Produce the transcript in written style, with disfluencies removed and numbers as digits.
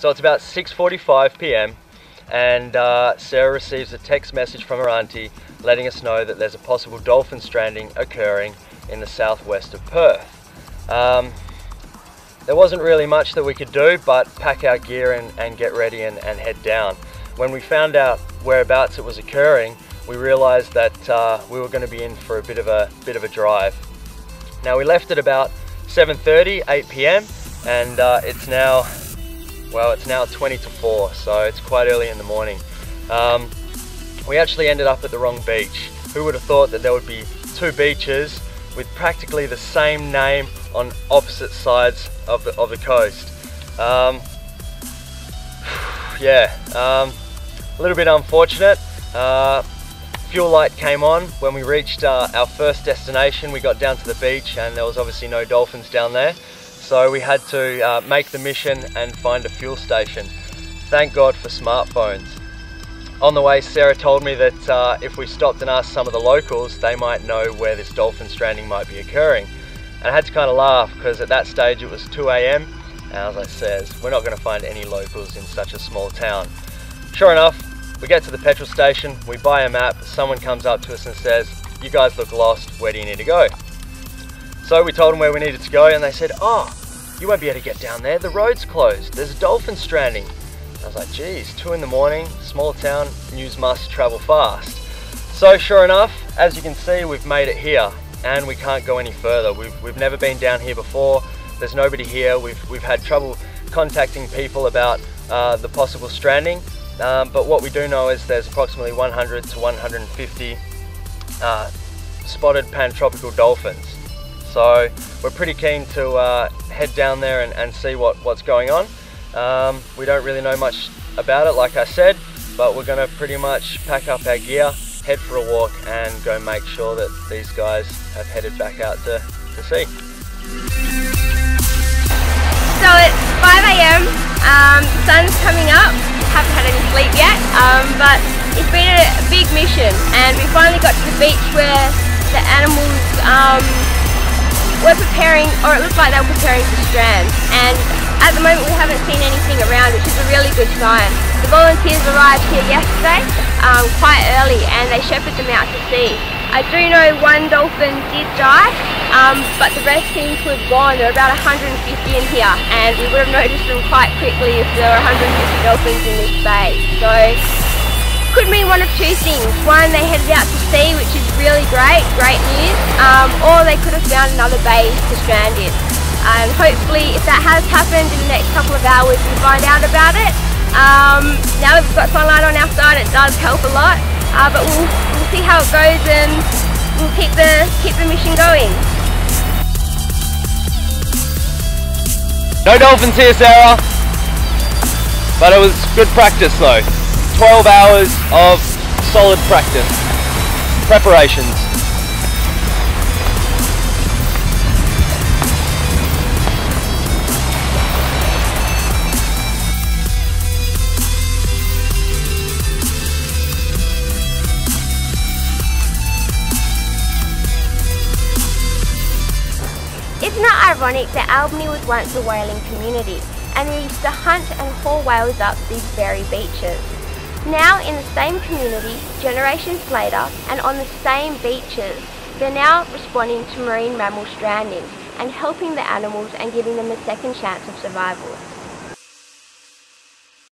So it's about 6:45 p.m. and Sarah receives a text message from her auntie letting us know that there's a possible dolphin stranding occurring in the southwest of Perth. There wasn't really much that we could do but pack our gear and get ready and head down. When we found out whereabouts it was occurring, we realized that we were going to be in for a bit of a drive. Now we left at about 7:30, 8 p.m. and it's now 20 to 4, so it's quite early in the morning. We actually ended up at the wrong beach. Who would have thought that there would be two beaches with practically the same name on opposite sides of the coast? A little bit unfortunate. Fuel light came on when we reached our first destination. We got down to the beach and there was obviously no dolphins down there, so we had to make the mission and find a fuel station. Thank God for smartphones. On the way, Sarah told me that if we stopped and asked some of the locals, they might know where this dolphin stranding might be occurring. And I had to kind of laugh because at that stage it was 2 a.m. and as I said, we're not going to find any locals in such a small town. Sure enough, we get to the petrol station, we buy a map, someone comes up to us and says, "You guys look lost, where do you need to go?" So we told them where we needed to go and they said, "Oh, you won't be able to get down there, the road's closed, there's a dolphin stranding." I was like, geez, 2 in the morning, small town, news must travel fast. So sure enough, as you can see, we've made it here and we can't go any further. We've never been down here before, there's nobody here, we've had trouble contacting people about the possible stranding. But what we do know is there's approximately 100 to 150 spotted pantropical dolphins. So we're pretty keen to head down there and see what's going on. We don't really know much about it, like I said, but we're going to pretty much pack up our gear, head for a walk and go make sure that these guys have headed back out to sea. So it's 5 a.m, sun's coming up. Haven't had any sleep yet, but it's been a big mission and we finally got to the beach where the animals were preparing, or it looked like they were preparing to strand, and at the moment we haven't seen anything around, which is a really good sign. The volunteers arrived here yesterday quite early and they shepherded them out to sea. I do know one dolphin did die, but the rest seem to have gone. There were about 150 in here and we would have noticed them quite quickly if there were 150 dolphins in this bay. So could mean one of two things. One, they headed out to sea, which is really great news, or they could have found another bay to strand in. And hopefully if that has happened in the next couple of hours we'll find out about it. Now that we've got sunlight on our side it does help a lot, but we'll see how it goes and we'll keep the mission going. No dolphins here, Sarah, but it was good practice though. 12 hours of solid practice, preparations. Isn't it ironic that Albany was once a whaling community and they used to hunt and haul whales up these very beaches? Now in the same community, generations later, and on the same beaches, they're now responding to marine mammal stranding and helping the animals and giving them a second chance of survival.